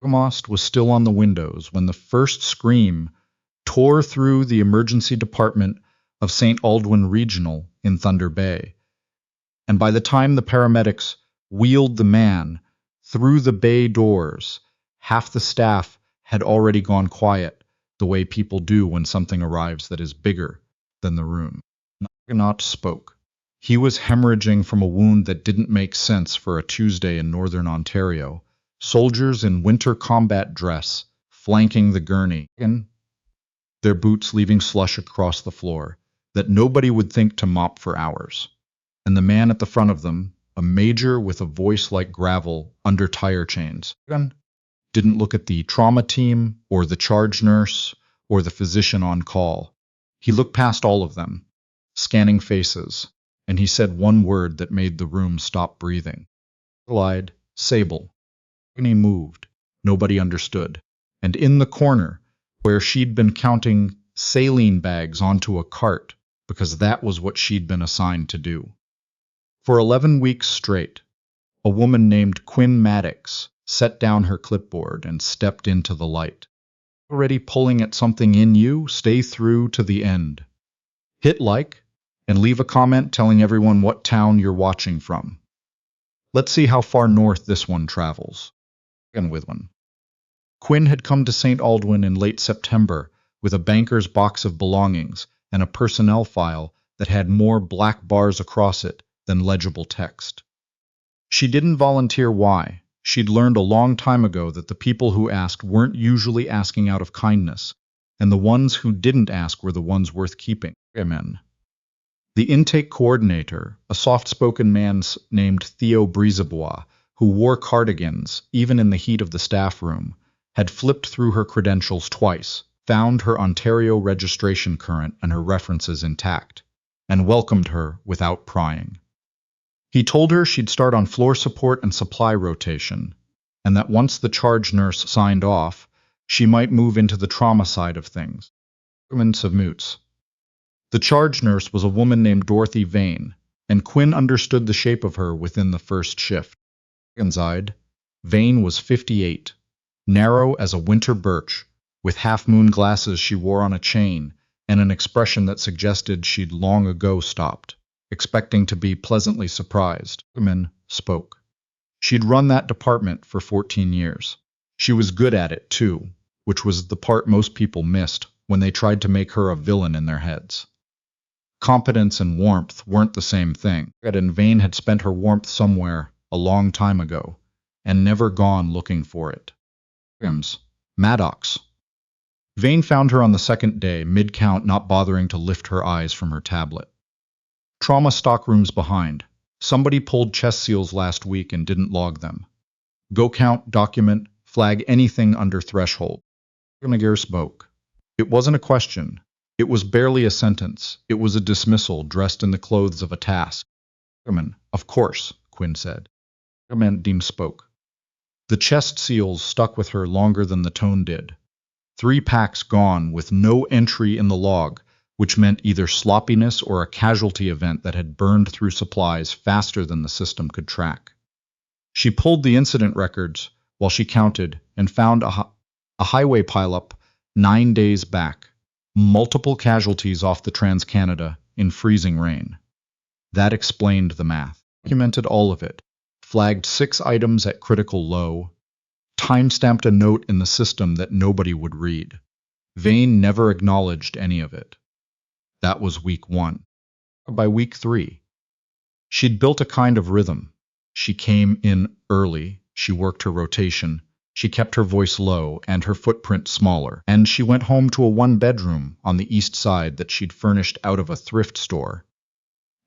Bergamost was still on the windows when the first scream tore through the emergency department of St. Aldwyn Regional in Thunder Bay. And by the time the paramedics wheeled the man through the bay doors, half the staff had already gone quiet, the way people do when something arrives that is bigger than the room. Bergamost spoke. He was hemorrhaging from a wound that didn't make sense for a Tuesday in northern Ontario. Soldiers in winter combat dress flanking the gurney, their boots leaving slush across the floor that nobody would think to mop for hours. And the man at the front of them, a major with a voice like gravel under tire chains, didn't look at the trauma team or the charge nurse or the physician on call. He looked past all of them, scanning faces, and he said one word that made the room stop breathing. Eyed, Sable. When he moved, nobody understood. And in the corner, where she'd been counting saline bags onto a cart, because that was what she'd been assigned to do. For 11 weeks straight, a woman named Quinn Maddox set down her clipboard and stepped into the light. Already pulling at something in you? Stay through to the end. Hit like, and leave a comment telling everyone what town you're watching from. Let's see how far north this one travels. With one. Quinn had come to St. Aldwyn in late September with a banker's box of belongings and a personnel file that had more black bars across it than legible text. She didn't volunteer why. She'd learned a long time ago that the people who asked weren't usually asking out of kindness, and the ones who didn't ask were the ones worth keeping. Amen. The intake coordinator, a soft-spoken man named Theo Brisebois, who wore cardigans, even in the heat of the staff room, had flipped through her credentials twice, found her Ontario registration current and her references intact, and welcomed her without prying. He told her she'd start on floor support and supply rotation, and that once the charge nurse signed off, she might move into the trauma side of things. The charge nurse was a woman named Dorothy Vane, and Quinn understood the shape of her within the first shift. Inside, Vane was 58, narrow as a winter birch, with half-moon glasses she wore on a chain, and an expression that suggested she'd long ago stopped, expecting to be pleasantly surprised. Women spoke. She'd run that department for 14 years. She was good at it, too, which was the part most people missed when they tried to make her a villain in their heads. Competence and warmth weren't the same thing, and Vane had spent her warmth somewhere a long time ago, and never gone looking for it. Maddox. Vane found her on the second day, mid-count, not bothering to lift her eyes from her tablet. Trauma stockrooms behind. Somebody pulled chest seals last week and didn't log them. Go count, document, flag anything under threshold. Gallagher spoke. It wasn't a question. It was barely a sentence. It was a dismissal dressed in the clothes of a task. Of course, Quinn said. Deem spoke. The chest seals stuck with her longer than the tone did. 3 packs gone with no entry in the log, which meant either sloppiness or a casualty event that had burned through supplies faster than the system could track. She pulled the incident records while she counted and found a highway pileup 9 days back, multiple casualties off the Trans-Canada in freezing rain. That explained the math. Documented all of it, flagged 6 items at critical low, time-stamped a note in the system that nobody would read. Vane never acknowledged any of it. That was week 1. By week 3, she'd built a kind of rhythm. She came in early, she worked her rotation, she kept her voice low and her footprint smaller, and she went home to a 1-bedroom on the east side that she'd furnished out of a thrift store,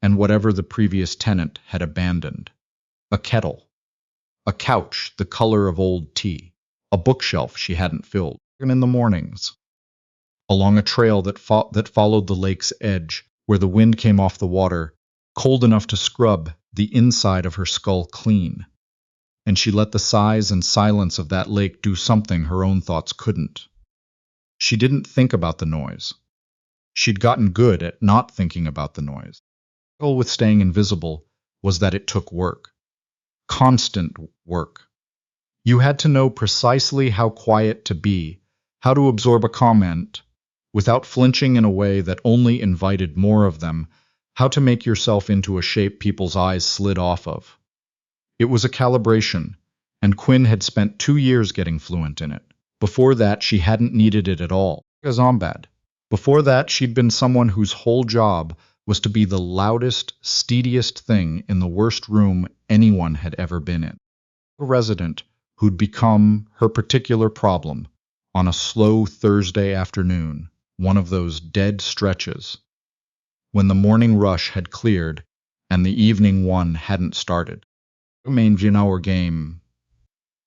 and whatever the previous tenant had abandoned. A kettle, a couch the color of old tea, a bookshelf she hadn't filled, and in the mornings, along a trail that followed the lake's edge, where the wind came off the water, cold enough to scrub the inside of her skull clean. And she let the size and silence of that lake do something her own thoughts couldn't. She didn't think about the noise. She'd gotten good at not thinking about the noise. The trouble with staying invisible was that it took work. Constant work. You had to know precisely how quiet to be, how to absorb a comment without flinching in a way that only invited more of them, how to make yourself into a shape people's eyes slid off of. It was a calibration, and Quinn had spent 2 years getting fluent in it. Before that, she hadn't needed it at all. Zombad. Before that, she'd been someone whose whole job was to be the loudest, steadiest thing in the worst room anyone had ever been in. A resident who'd become her particular problem on a slow Thursday afternoon, one of those dead stretches, when the morning rush had cleared and the evening one hadn't started. Our game.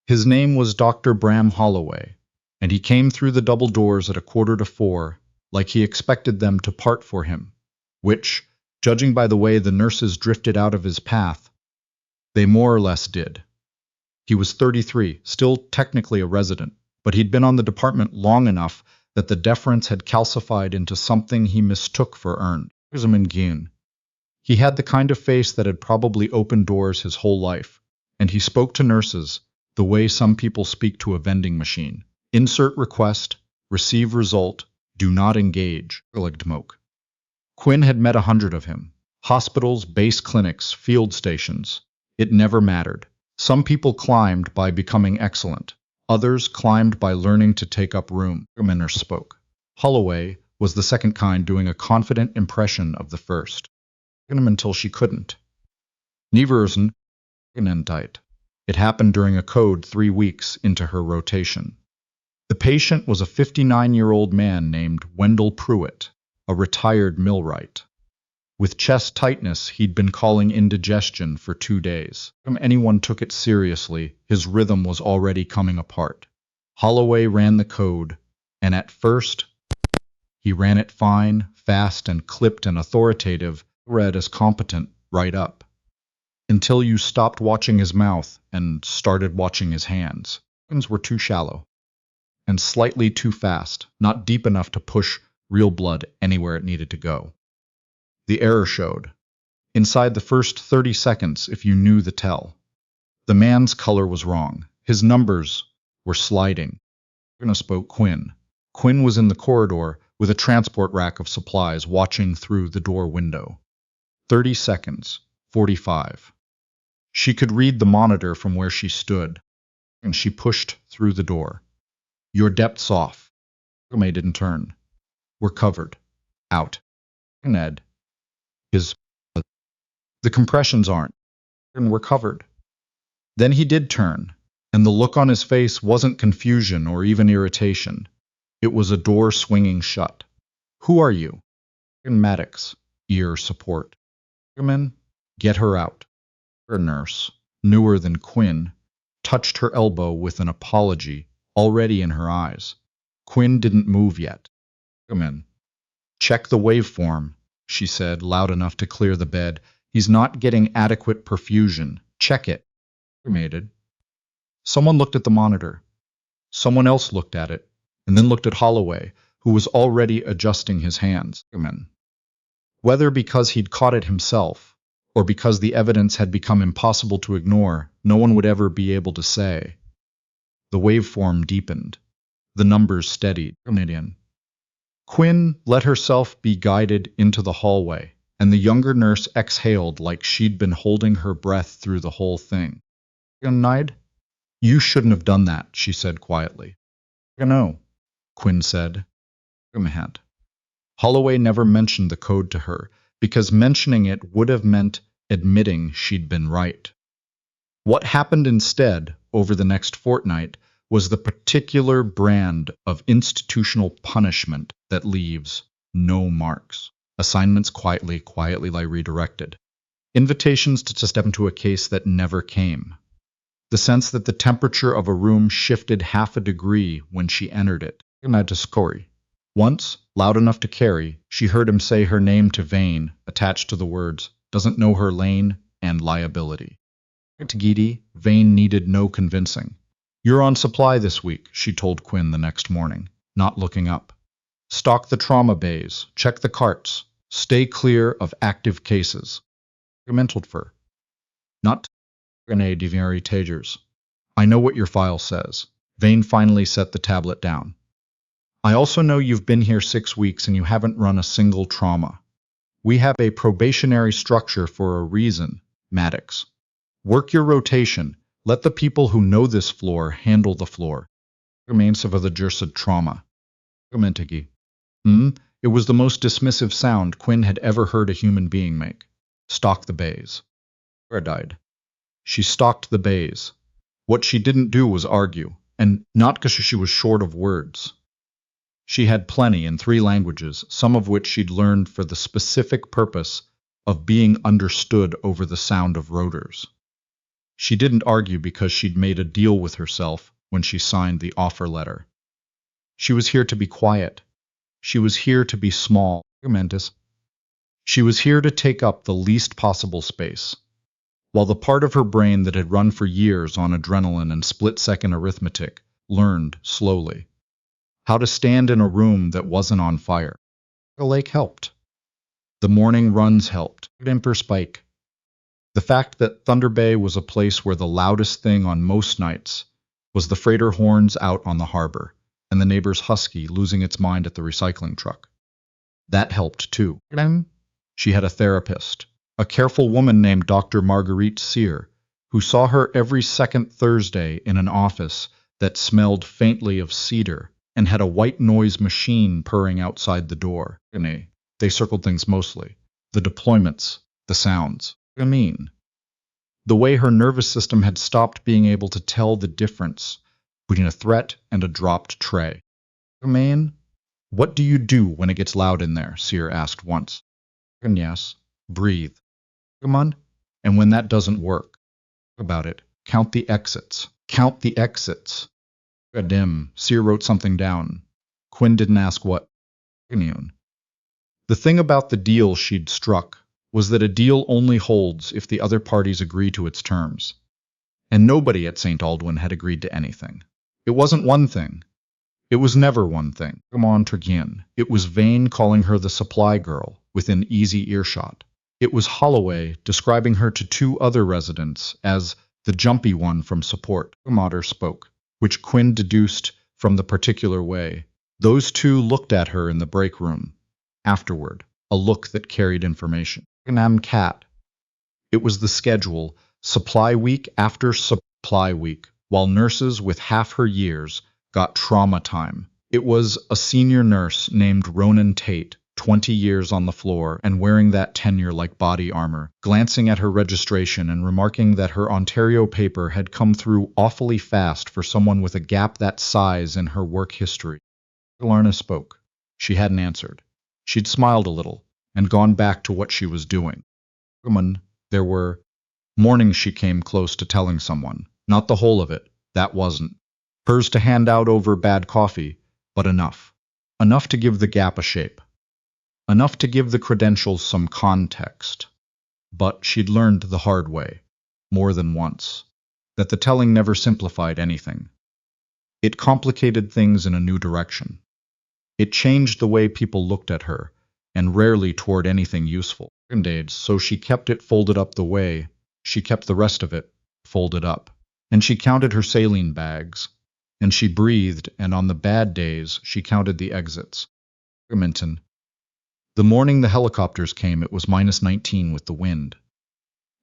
His name was Dr. Bram Holloway, and he came through the double doors at 3:45, like he expected them to part for him, which, judging by the way the nurses drifted out of his path, they more or less did. He was 33, still technically a resident, but he'd been on the department long enough that the deference had calcified into something he mistook for earned. He had the kind of face that had probably opened doors his whole life, and he spoke to nurses the way some people speak to a vending machine. Insert request, receive result, do not engage. Quinn had met 100 of him. Hospitals, base clinics, field stations. It never mattered. Some people climbed by becoming excellent. Others climbed by learning to take up room. Nurse spoke. Holloway was the second kind, doing a confident impression of the first. Until she couldn't. Neversen tight. It happened during a code 3 weeks into her rotation. The patient was a 59-year-old man named Wendell Pruitt, a retired millwright. With chest tightness, he'd been calling indigestion for 2 days. If anyone took it seriously, his rhythm was already coming apart. Holloway ran the code, and at first, he ran it fine, fast, and clipped and authoritative, read as competent, right up. Until you stopped watching his mouth and started watching his hands. Hands were too shallow. And slightly too fast, not deep enough to push real blood anywhere it needed to go. The error showed. Inside the first 30 seconds, if you knew the tell. The man's color was wrong. His numbers were sliding. Spoke Quinn. Quinn was in the corridor with a transport rack of supplies watching through the door window. 30 seconds. 45. She could read the monitor from where she stood, and she pushed through the door. Your depth's off. May didn't turn. We're covered. Out. Ned. The compressions aren't. And we're covered. Then he did turn, and the look on his face wasn't confusion or even irritation. It was a door swinging shut. Who are you? Quinn Maddox. Ear support. Get her out. Her nurse, newer than Quinn, touched her elbow with an apology already in her eyes. Quinn didn't move yet. Come in. Check the waveform, she said, loud enough to clear the bed. He's not getting adequate perfusion. Check it. Mated. Someone looked at the monitor. Someone else looked at it, and then looked at Holloway, who was already adjusting his hands. Whether because he'd caught it himself, or because the evidence had become impossible to ignore, no one would ever be able to say. The waveform deepened. The numbers steadied. Quinn let herself be guided into the hallway, and the younger nurse exhaled like she'd been holding her breath through the whole thing. You shouldn't have done that, she said quietly. No, Quinn said. Holloway never mentioned the code to her, because mentioning it would have meant admitting she'd been right. What happened instead, over the next fortnight, was the particular brand of institutional punishment that leaves no marks. Assignments quietly lie redirected. Invitations to step into a case that never came. The sense that the temperature of a room shifted half a degree when she entered it. Once, loud enough to carry, she heard him say her name to Vane, attached to the words, doesn't know her lane, and liability. To Geedy, Vane needed no convincing. You're on supply this week, she told Quinn the next morning, not looking up. Stock the trauma bays, check the carts, stay clear of active cases. Not grenade tagers. I know what your file says. Vane finally set the tablet down. I also know you've been here 6 weeks and you haven't run a single trauma. We have a probationary structure for a reason, Maddox. Work your rotation. Let the people who know this floor handle the floor. Remains of the Jursed trauma. It was the most dismissive sound Quinn had ever heard a human being make. Stalk the bays. Died. She stalked the bays. What she didn't do was argue, and not because she was short of words. She had plenty in 3 languages, some of which she'd learned for the specific purpose of being understood over the sound of rotors. She didn't argue because she'd made a deal with herself when she signed the offer letter. She was here to be quiet. She was here to be small. She was here to take up the least possible space. While the part of her brain that had run for years on adrenaline and split-second arithmetic learned slowly how to stand in a room that wasn't on fire. The lake helped. The morning runs helped. Emperor Spike. The fact that Thunder Bay was a place where the loudest thing on most nights was the freighter horns out on the harbor and the neighbor's husky losing its mind at the recycling truck. That helped too. She had a therapist, a careful woman named Dr. Marguerite Sear, who saw her every second Thursday in an office that smelled faintly of cedar and had a white noise machine purring outside the door. They circled things mostly. The deployments, the sounds. The way her nervous system had stopped being able to tell the difference between a threat and a dropped tray. What do you do when it gets loud in there? Sear asked once. Yes. Breathe. And when that doesn't work, about it. Count the exits. Count the exits. Sear wrote something down. Quinn didn't ask what. The thing about the deal she'd struck was that a deal only holds if the other parties agree to its terms. And nobody at St. Aldwyn had agreed to anything. It wasn't one thing. It was never one thing. It was Vane calling her the supply girl within easy earshot. It was Holloway describing her to 2 other residents as the jumpy one from support. Mater spoke, which Quinn deduced from the particular way. Those 2 looked at her in the break room. Afterward, a look that carried information. Cat. It was the schedule, supply week after supply week, while nurses with half her years got trauma time. It was a senior nurse named Ronan Tate, 20 years on the floor and wearing that tenure like body armor, glancing at her registration and remarking that her Ontario paper had come through awfully fast for someone with a gap that size in her work history. Lorna spoke. She hadn't answered. She'd smiled a little and gone back to what she was doing. There were mornings she came close to telling someone. Not the whole of it. That wasn't hers to hand out over bad coffee, but enough. Enough to give the gap a shape. Enough to give the credentials some context. But she'd learned the hard way, more than once, that the telling never simplified anything. It complicated things in a new direction. It changed the way people looked at her, and rarely toward anything useful. So she kept it folded up the way she kept the rest of it folded up. And she counted her saline bags, and she breathed, and on the bad days she counted the exits. The morning the helicopters came, it was -19 with the wind.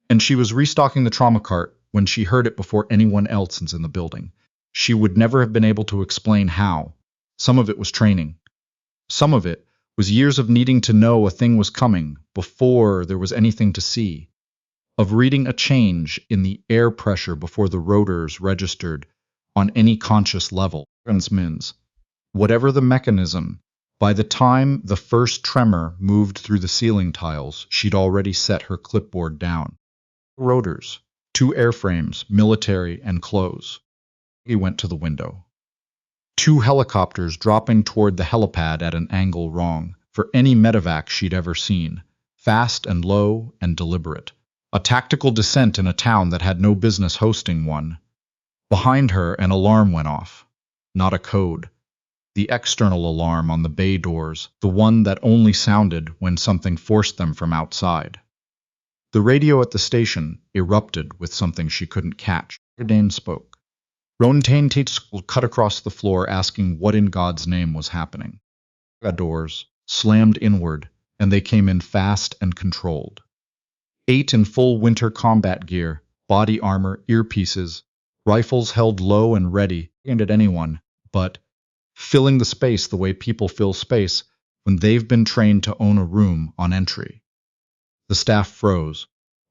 And she was restocking the trauma cart when she heard it before anyone else was in the building. She would never have been able to explain how. Some of it was training. Some of it was years of needing to know a thing was coming before there was anything to see, of reading a change in the air pressure before the rotors registered on any conscious level. Whatever the mechanism, by the time the first tremor moved through the ceiling tiles, she'd already set her clipboard down. Rotors, 2 airframes, military and close. He went to the window. 2 helicopters dropping toward the helipad at an angle wrong for any medevac she'd ever seen, fast and low and deliberate. A tactical descent in a town that had no business hosting one. Behind her, an alarm went off. Not a code. The external alarm on the bay doors, the one that only sounded when something forced them from outside. The radio at the station erupted with something she couldn't catch. Dane spoke. Rontain cut across the floor, asking what in God's name was happening. Doors slammed inward, and they came in fast and controlled. 8 in full winter combat gear, body armor, earpieces, rifles held low and ready, aimed at anyone, but filling the space the way people fill space when they've been trained to own a room on entry. The staff froze.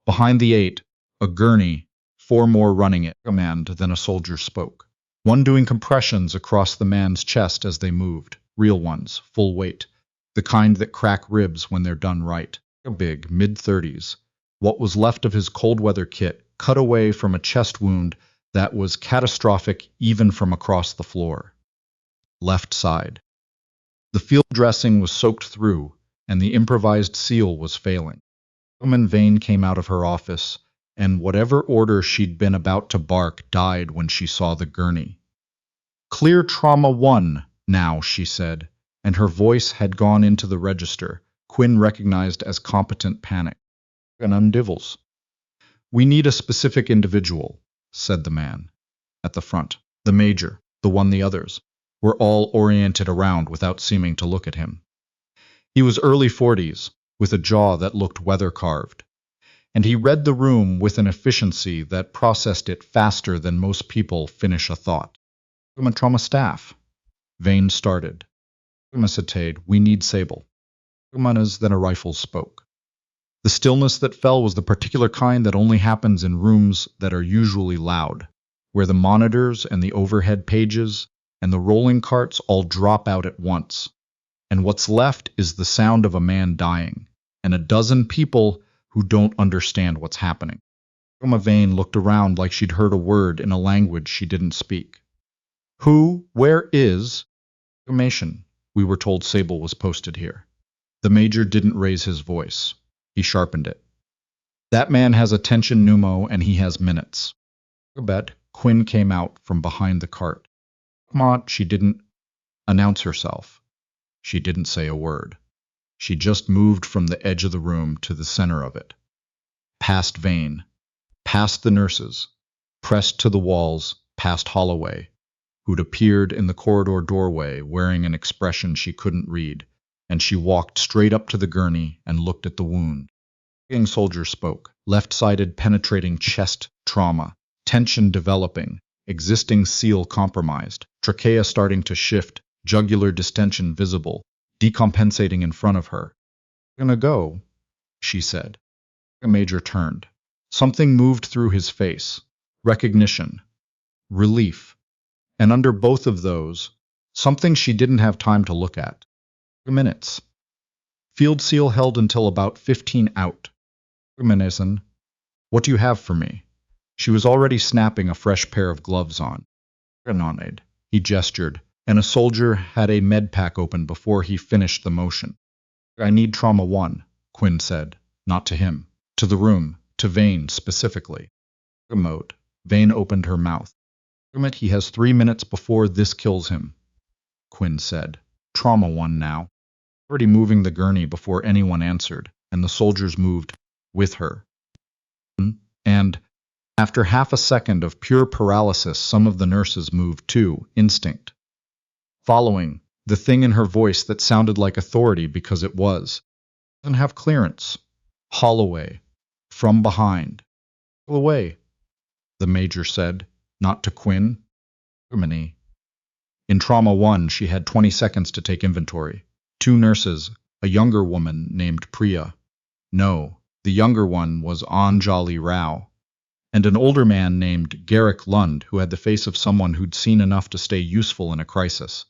Behind the 8, a gurney, 4 more running it. Command, then a soldier spoke. One doing compressions across the man's chest as they moved, real ones, full weight, the kind that crack ribs when they're done right. A big, mid-30s. What was left of his cold weather kit, cut away from a chest wound that was catastrophic even from across the floor. Left side. The field dressing was soaked through, and the improvised seal was failing. Woman Vane came out of her office, and whatever order she'd been about to bark died when she saw the gurney. Clear trauma 1 now, she said, and her voice had gone into the register, Quinn recognized as competent panic. And undivils. We need a specific individual, said the man. At the front, the major, the one the others, were all oriented around without seeming to look at him. He was early 40s, with a jaw that looked weather-carved, and he read the room with an efficiency that processed it faster than most people finish a thought. Trauma staff. Vane started. Said, we need Sable. Then a rifle spoke. The stillness that fell was the particular kind that only happens in rooms that are usually loud, where the monitors and the overhead pages and the rolling carts all drop out at once, and what's left is the sound of a man dying, and a dozen people who don't understand what's happening. Vane looked around like she'd heard a word in a language she didn't speak. Who, where is? Information, we were told Sable was posted here. The major didn't raise his voice. He sharpened it. That man has attention pneumo, and he has minutes. Bet. Quinn came out from behind the cart. Come on, she didn't announce herself. She didn't say a word. She just moved from the edge of the room to the center of it. Past Vane, past the nurses, pressed to the walls, past Holloway, who'd appeared in the corridor doorway wearing an expression she couldn't read, and she walked straight up to the gurney and looked at the wound. The young soldier spoke, left-sided penetrating chest trauma, tension developing, existing seal compromised, trachea starting to shift, jugular distension visible, decompensating in front of her. Gonna go, she said. The major turned. Something moved through his face. Recognition. Relief. And under both of those, something she didn't have time to look at. Minutes. Field seal held until about 15 out. Minesen, what do you have for me? She was already snapping a fresh pair of gloves on. He gestured, and a soldier had a med pack open before he finished the motion. I need trauma 1, Quinn said, not to him, to the room, to Vane specifically. Mode. Vane opened her mouth. He has 3 minutes before this kills him, Quinn said. Trauma 1 now. Already moving the gurney before anyone answered, and the soldiers moved with her. And after half a second of pure paralysis, some of the nurses moved too, instinct. Following, the thing in her voice that sounded like authority because it was. Doesn't have clearance. Holloway. From behind. Pull away, the major said, not to Quinn. Germany. In Trauma 1, she had 20 seconds to take inventory. 2 nurses, a younger woman named Priya. No, the younger one was Anjali Rao. And an older man named Garrick Lund, who had the face of someone who'd seen enough to stay useful in a crisis.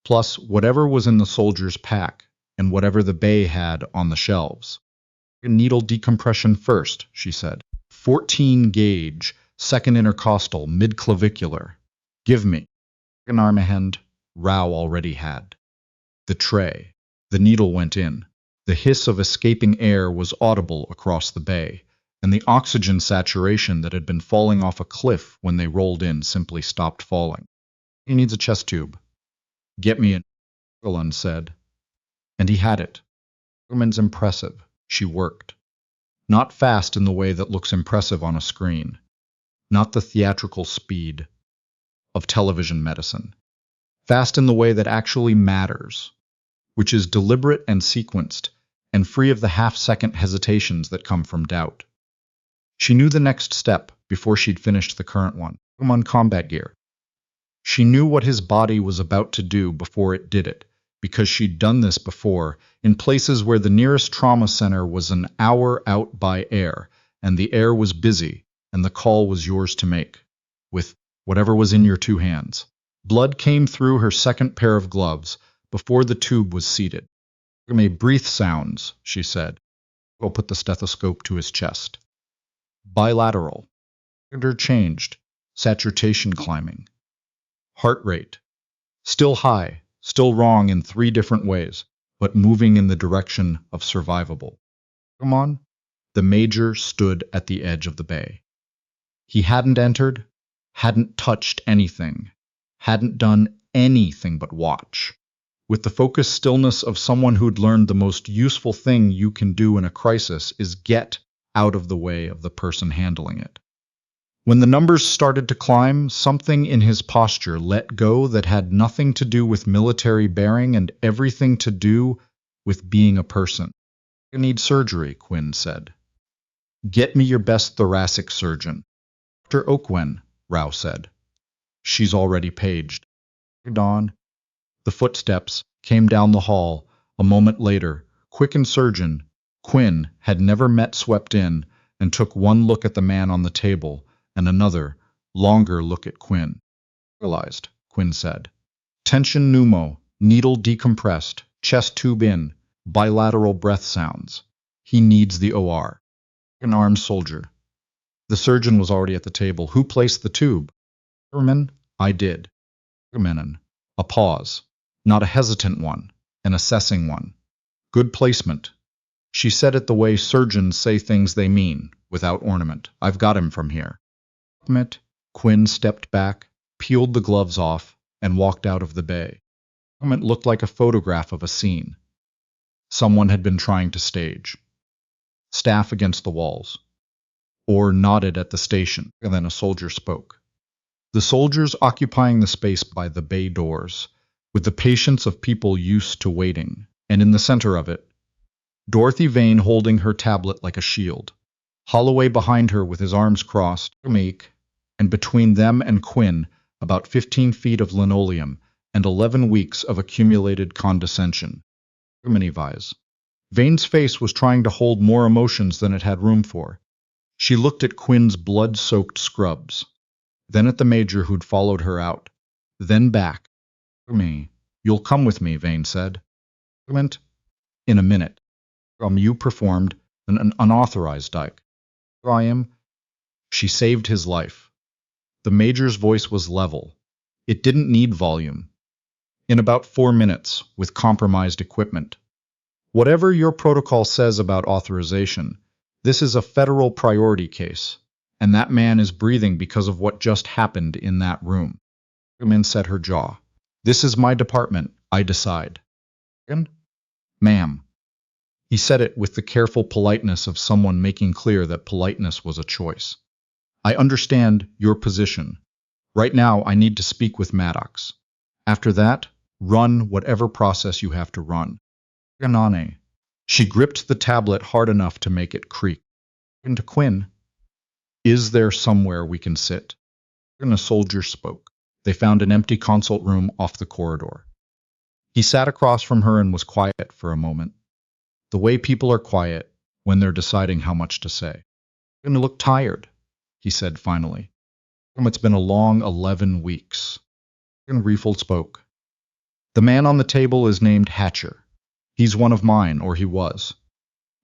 Plus, whatever was in the soldier's pack, and whatever the bay had on the shelves. Needle decompression first, she said. 14 gauge, second intercostal, mid-clavicular. Give me. An armahand, Rao already had. The tray. The needle went in. The hiss of escaping air was audible across the bay, and the oxygen saturation that had been falling off a cliff when they rolled in simply stopped falling. He needs a chest tube. Get me an, Lund said. And he had it. Woman's impressive. She worked. Not fast in the way that looks impressive on a screen. Not the theatrical speed. of television medicine. Fast in the way that actually matters, which is deliberate and sequenced, and free of the half-second hesitations that come from doubt. She knew the next step before she'd finished the current one. On combat gear. She knew what his body was about to do before it did it, because she'd done this before, in places where the nearest trauma center was an hour out by air, and the air was busy, and the call was yours to make, with whatever was in your two hands. Blood came through her second pair of gloves before the tube was seated. "May breathe sounds," she said. I'll put the stethoscope to his chest. Bilateral. Changed. Saturation climbing. Heart rate. Still high, still wrong in 3 different ways, but moving in the direction of survivable. Come on. The Major stood at the edge of the bay. He hadn't entered, hadn't touched anything, hadn't done anything but watch. With the focused stillness of someone who'd learned the most useful thing you can do in a crisis is get out of the way of the person handling it. When the numbers started to climb, something in his posture let go that had nothing to do with military bearing and everything to do with being a person. "I need surgery," Quinn said. "Get me your best thoracic surgeon." "Dr. Oakwen," Rao said. "She's already paged." Dawn. The footsteps came down the hall. A moment later, quickened surgeon, Quinn, had never met, swept in and took one look at the man on the table and another, longer look at Quinn. "Realized," Quinn said. "Tension pneumo, needle decompressed, chest tube in, bilateral breath sounds. He needs the OR." An armed soldier. The surgeon was already at the table. "Who placed the tube?" "Herman." "I did." Hermanen. A pause. Not a hesitant one, an assessing one. "Good placement." She said it the way surgeons say things they mean, without ornament. "I've got him from here." Quinn stepped back, peeled the gloves off, and walked out of the bay. It looked like a photograph of a scene someone had been trying to stage. Staff against the walls. Or nodded at the station, and then a soldier spoke. The soldiers occupying the space by the bay doors, with the patience of people used to waiting, and in the center of it, Dorothy Vane holding her tablet like a shield. Holloway behind her with his arms crossed, meek, and between them and Quinn, about 15 feet of linoleum and 11 weeks of accumulated condescension. Vise. Vane's face was trying to hold more emotions than it had room for. She looked at Quinn's blood-soaked scrubs, then at the Major who'd followed her out, then back. "Me. You'll come with me," Vane said. "In a minute." You performed an unauthorized dike. "I am." She saved his life. The Major's voice was level. It didn't need volume. "In about 4 minutes, with compromised equipment. Whatever your protocol says about authorization, this is a federal priority case, and that man is breathing because of what just happened in that room." Min set her jaw. "This is my department. I decide." "Ma'am." He said it with the careful politeness of someone making clear that politeness was a choice. "I understand your position. Right now, I need to speak with Maddox. After that, run whatever process you have to run." Ganane. She gripped the tablet hard enough to make it creak. "Into Quinn. Is there somewhere we can sit?" And a soldier spoke. They found an empty consult room off the corridor. He sat across from her and was quiet for a moment. The way people are quiet when they're deciding how much to say. "You're going to look tired," he said finally. "It's been a long 11 weeks. And Refold spoke. "The man on the table is named Hatcher. He's one of mine, or he was.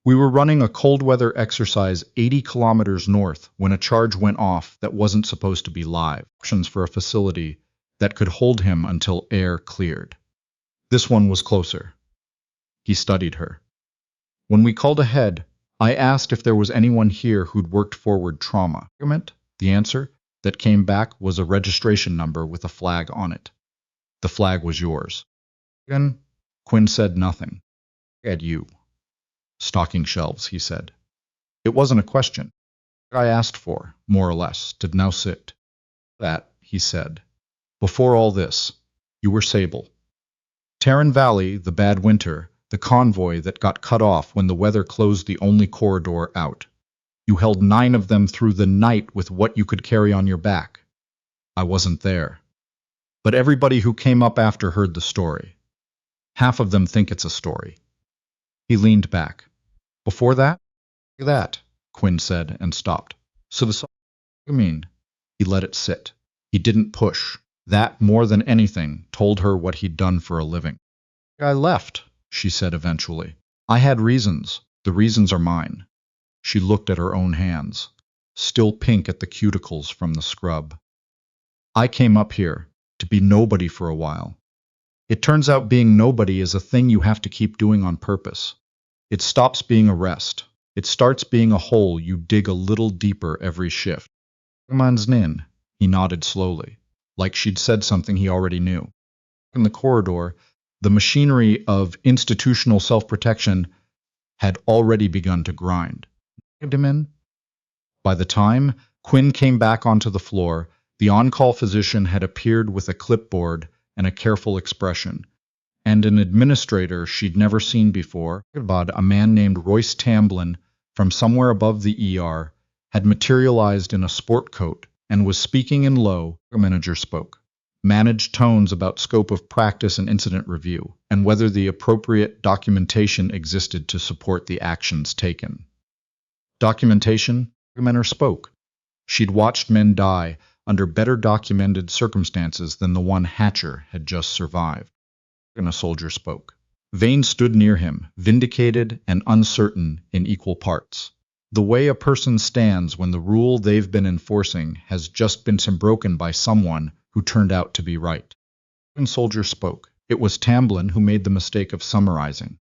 We were running a cold weather exercise 80 kilometers north when a charge went off that wasn't supposed to be live. Options for a facility that could hold him until air cleared. This one was closer." He studied her. "When we called ahead, I asked if there was anyone here who'd worked forward trauma. The answer that came back was a registration number with a flag on it. The flag was yours." Again, Quinn said nothing. "At you." "Stocking shelves," he said. "It wasn't a question. I asked for, more or less, to now sit." "That," he said. Before all this, you were Sable. Terran Valley, the bad winter, the convoy that got cut off when the weather closed the only corridor out. You held 9 of them through the night with what you could carry on your back. I wasn't there. But everybody who came up after heard the story. Half of them think it's a story. He leaned back. Before that? That, Quinn said and stopped. So the... I mean, he let it sit. He didn't push. That, more than anything, told her what he'd done for a living. I left, she said eventually. I had reasons. The reasons are mine. She looked at her own hands, still pink at the cuticles from the scrub. I came up here to be nobody for a while. It turns out being nobody is a thing you have to keep doing on purpose. It stops being a rest. It starts being a hole you dig a little deeper every shift. Man's nin, he nodded slowly, like she'd said something he already knew. In the corridor, the machinery of institutional self-protection had already begun to grind. By the time Quinn came back onto the floor, the on-call physician had appeared with a clipboard and a careful expression, and an administrator she'd never seen before, a man named Royce Tamblyn from somewhere above the ER, had materialized in a sport coat and was speaking in low, the manager spoke, managed tones about scope of practice and incident review, and whether the appropriate documentation existed to support the actions taken. Documentation? Menor spoke. She'd watched men die under better documented circumstances than the one Hatcher had just survived. And a soldier spoke. Vane stood near him, vindicated and uncertain in equal parts. The way a person stands when the rule they've been enforcing has just been broken by someone who turned out to be right. And soldier spoke. It was Tamblyn who made the mistake of summarizing.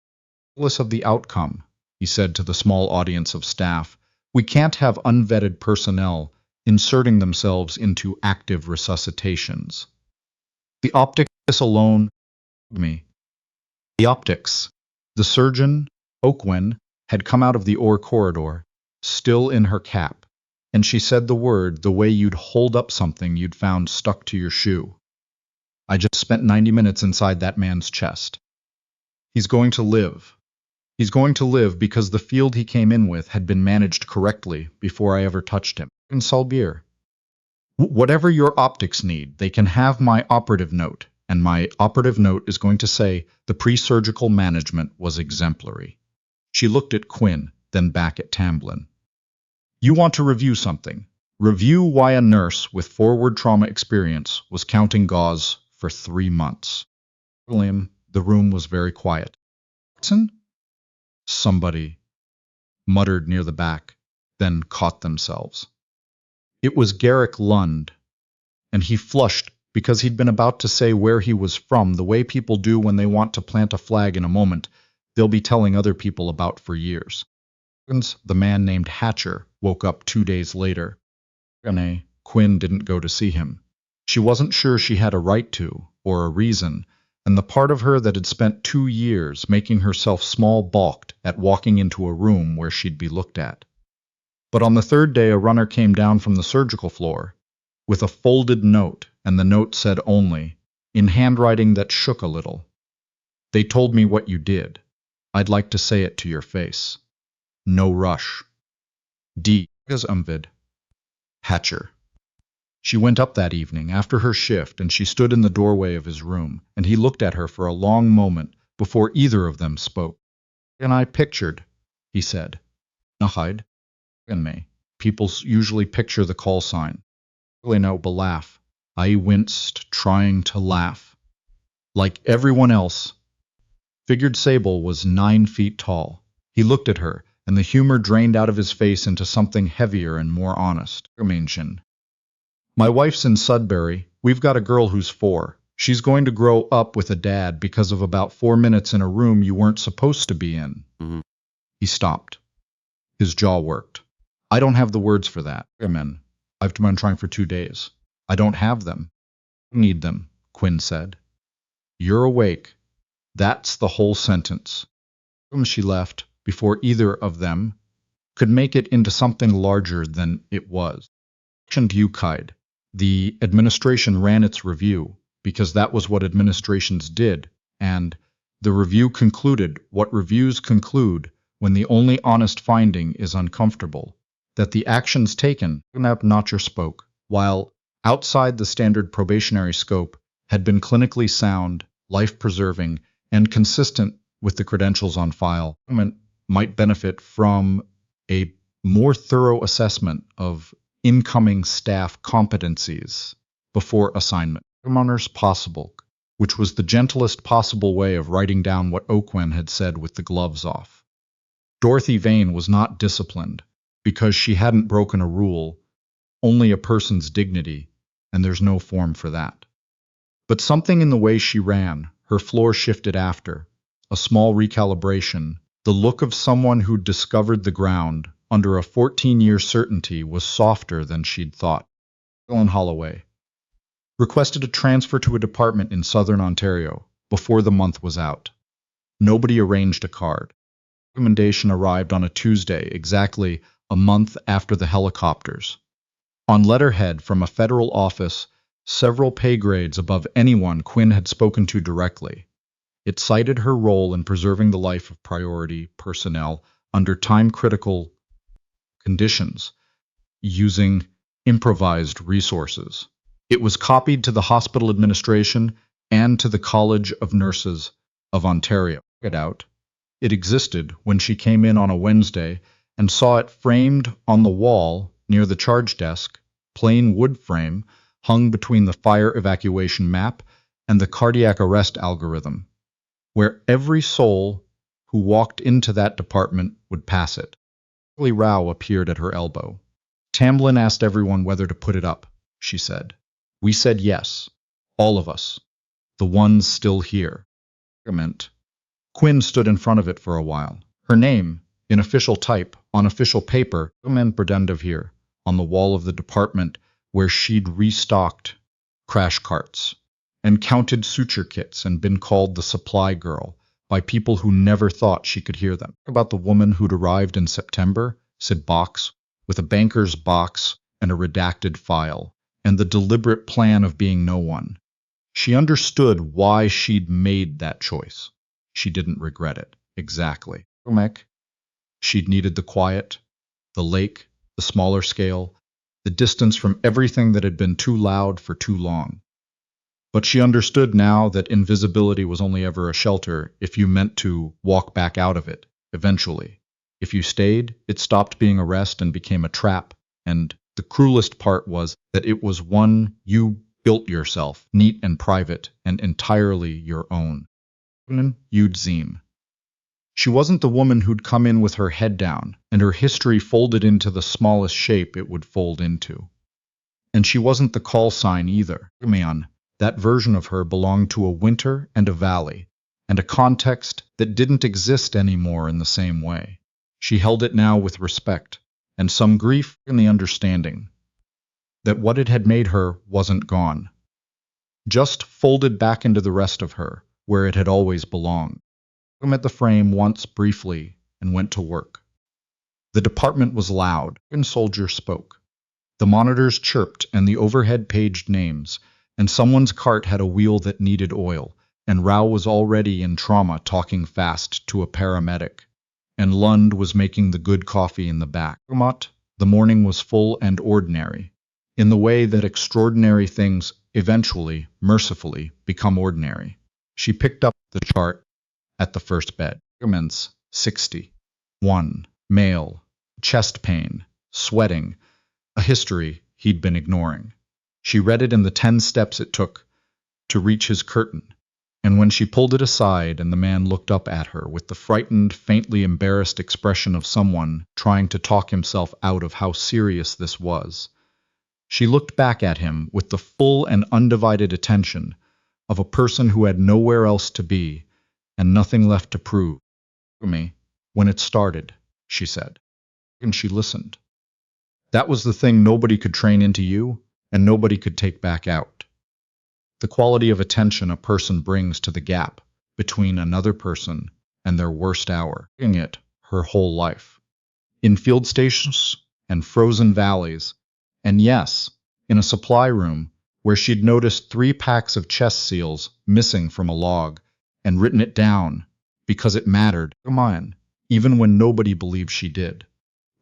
Regardless of the outcome, he said to the small audience of staff, we can't have unvetted personnel inserting themselves into active resuscitations. The optics alone... The optics. The surgeon, Oakwyn, had come out of the ore corridor, still in her cap, and she said the word the way you'd hold up something you'd found stuck to your shoe. I just spent 90 minutes inside that man's chest. He's going to live. He's going to live because the field he came in with had been managed correctly before I ever touched him. In Salbier. Whatever your optics need, they can have my operative note, and my operative note is going to say the pre-surgical management was exemplary. She looked at Quinn, then back at Tamblyn. You want to review something. Review why a nurse with forward trauma experience was counting gauze for 3 months. William, the room was very quiet. Watson? Somebody muttered near the back, then caught themselves. It was Garrick Lund, and he flushed because he'd been about to say where he was from, the way people do when they want to plant a flag in a moment they'll be telling other people about for years. The man named Hatcher woke up 2 days later. Quinn didn't go to see him. She wasn't sure she had a right to, or a reason, and the part of her that had spent 2 years making herself small balked at walking into a room where she'd be looked at. But on the 3rd day a runner came down from the surgical floor with a folded note, and the note said only, in handwriting that shook a little, they told me what you did. I'd like to say it to your face. No rush. D. is Umvid. Hatcher. She went up that evening after her shift, and she stood in the doorway of his room, and he looked at her for a long moment before either of them spoke. And I pictured, he said. Nahide. And me. People usually picture the call sign. Really no, but laugh. I winced, trying to laugh. Like everyone else. Figured Sable was 9 feet tall. He looked at her, and the humor drained out of his face into something heavier and more honest. My wife's in Sudbury. We've got a girl who's 4. She's going to grow up with a dad because of about 4 minutes in a room you weren't supposed to be in. Mm-hmm. He stopped. His jaw worked. I don't have the words for that. I've been trying for 2 days. I don't have them. I need them, Quinn said. You're awake. That's the whole sentence. She left before either of them could make it into something larger than it was. And you, Kide. The administration ran its review, because that was what administrations did, and the review concluded what reviews conclude when the only honest finding is uncomfortable, that the actions taken, Notcher spoke, while outside the standard probationary scope, had been clinically sound, life-preserving, and consistent with the credentials on file. Government might benefit from a more thorough assessment of incoming staff competencies before assignment. Honor's possible, which was the gentlest possible way of writing down what O'Quinn had said with the gloves off. Dorothy Vane was not disciplined because she hadn't broken a rule, only a person's dignity, and there's no form for that. But something in the way she ran, her floor shifted after, a small recalibration, the look of someone who'd discovered the ground under a 14-year certainty was softer than she'd thought. Ellen Holloway requested a transfer to a department in southern Ontario before the month was out. Nobody arranged a card. The recommendation arrived on a Tuesday, exactly a month after the helicopters. On letterhead from a federal office, several pay grades above anyone Quinn had spoken to directly. It cited her role in preserving the life of priority personnel under time-critical conditions, using improvised resources. It was copied to the hospital administration and to the College of Nurses of Ontario. It existed when she came in on a Wednesday and saw it framed on the wall near the charge desk, plain wood frame, hung between the fire evacuation map and the cardiac arrest algorithm, where every soul who walked into that department would pass it. Charlie Rao appeared at her elbow. Tamblyn asked everyone whether to put it up, she said. We said yes, all of us, the ones still here. Quinn stood in front of it for a while. Her name, in official type, on official paper, here, on the wall of the department where she'd restocked crash carts and counted suture kits and been called the supply girl by people who never thought she could hear them. About the woman who'd arrived in September, said Box, with a banker's box and a redacted file, and the deliberate plan of being no one. She understood why she'd made that choice. She didn't regret it. Exactly. She'd needed the quiet, the lake, the smaller scale, the distance from everything that had been too loud for too long. But she understood now that invisibility was only ever a shelter if you meant to walk back out of it, eventually. If you stayed, it stopped being a rest and became a trap, and the cruelest part was that it was one you built yourself, neat and private, and entirely your own. Udzim. She wasn't the woman who'd come in with her head down, and her history folded into the smallest shape it would fold into. And she wasn't the call sign either. That version of her belonged to a winter and a valley, and a context that didn't exist anymore in the same way. She held it now with respect, and some grief in the understanding that what it had made her wasn't gone, just folded back into the rest of her, where it had always belonged. I met the frame once briefly and went to work. The department was loud, and soldiers spoke. The monitors chirped and the overhead paged names, and someone's cart had a wheel that needed oil, and Rao was already in trauma talking fast to a paramedic, and Lund was making the good coffee in the back. The morning was full and ordinary, in the way that extraordinary things eventually, mercifully, become ordinary. She picked up the chart at the first bed. 60. 1. Male. Chest pain. Sweating. A history he'd been ignoring. She read it in the 10 steps it took to reach his curtain, and when she pulled it aside and the man looked up at her with the frightened, faintly embarrassed expression of someone trying to talk himself out of how serious this was, she looked back at him with the full and undivided attention of a person who had nowhere else to be and nothing left to prove. Me, when it started, she said. And she listened. That was the thing nobody could train into you, and nobody could take back out. The quality of attention a person brings to the gap between another person and their worst hour, doing it her whole life. In field stations and frozen valleys, and yes, in a supply room where she'd noticed 3 packs of chest seals missing from a log and written it down because it mattered, even when nobody believed she did.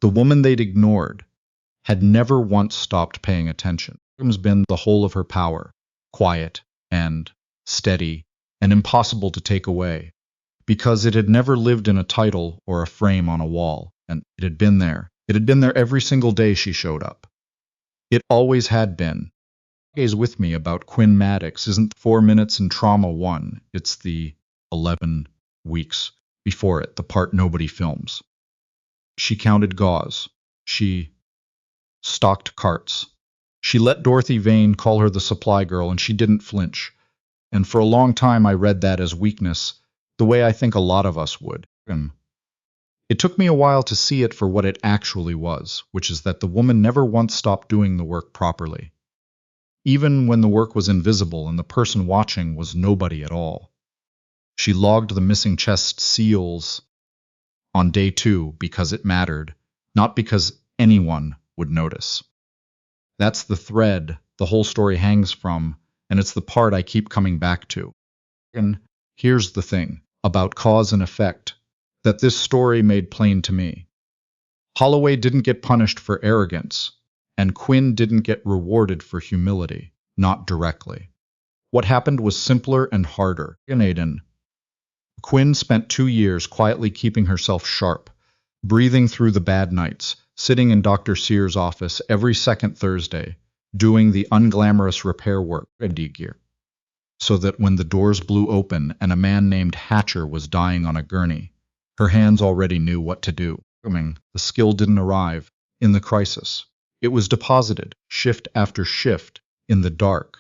The woman they'd ignored had never once stopped paying attention. It's been the whole of her power, quiet and steady and impossible to take away, because it had never lived in a title or a frame on a wall, and it had been there. It had been there every single day she showed up. It always had been. Is with me about Quinn Maddox isn't 4 minutes in Trauma 1, it's the 11 weeks before it, the part nobody films. She counted gauze. She stocked carts. She let Dorothy Vane call her the supply girl, and she didn't flinch. And for a long time I read that as weakness, the way I think a lot of us would. It took me a while to see it for what it actually was, which is that the woman never once stopped doing the work properly, even when the work was invisible and the person watching was nobody at all. She logged the missing chest seals on day 2 because it mattered, not because anyone would notice. That's the thread the whole story hangs from, and it's the part I keep coming back to. And here's the thing about cause and effect that this story made plain to me. Holloway didn't get punished for arrogance, and Quinn didn't get rewarded for humility, not directly. What happened was simpler and harder. Quinn spent 2 years quietly keeping herself sharp, breathing through the bad nights, sitting in Dr. Sears' office every second Thursday, doing the unglamorous repair work, so that when the doors blew open and a man named Hatcher was dying on a gurney, her hands already knew what to do. The skill didn't arrive in the crisis. It was deposited, shift after shift, in the dark,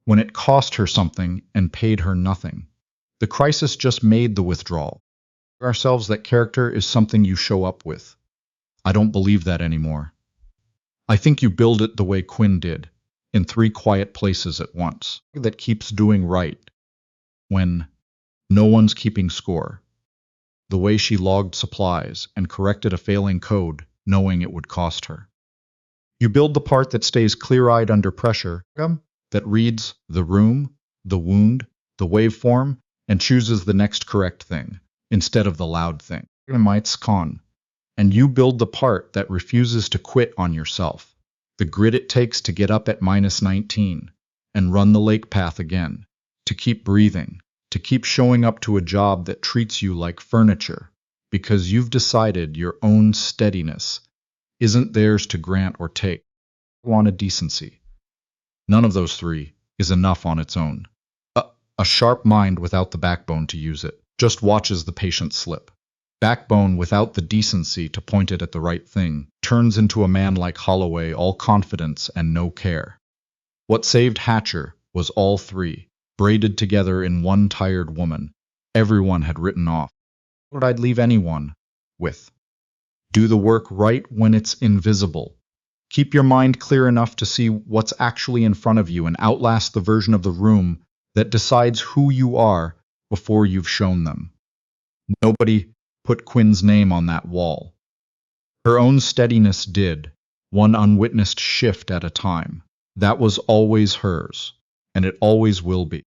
when it cost her something and paid her nothing. The crisis just made the withdrawal. Ourselves that character is something you show up with. I don't believe that anymore. I think you build it the way Quinn did, in 3 quiet places at once, that keeps doing right when no one's keeping score. The way she logged supplies and corrected a failing code, knowing it would cost her. You build the part that stays clear-eyed under pressure, that reads the room, the wound, the waveform, and chooses the next correct thing, instead of the loud thing. And you build the part that refuses to quit on yourself, the grit it takes to get up at -19 and run the lake path again, to keep breathing, to keep showing up to a job that treats you like furniture, because you've decided your own steadiness isn't theirs to grant or take. You want a decency. None of those 3 is enough on its own. A sharp mind without the backbone to use it just watches the patient slip. Backbone without the decency to point it at the right thing turns into a man like Holloway, all confidence and no care. What saved Hatcher was all 3, braided together in one tired woman. Everyone had written off. What I'd leave anyone with. Do the work right when it's invisible. Keep your mind clear enough to see what's actually in front of you and outlast the version of the room that decides who you are before you've shown them. Nobody put Quinn's name on that wall. Her own steadiness did, one unwitnessed shift at a time. That was always hers, and it always will be.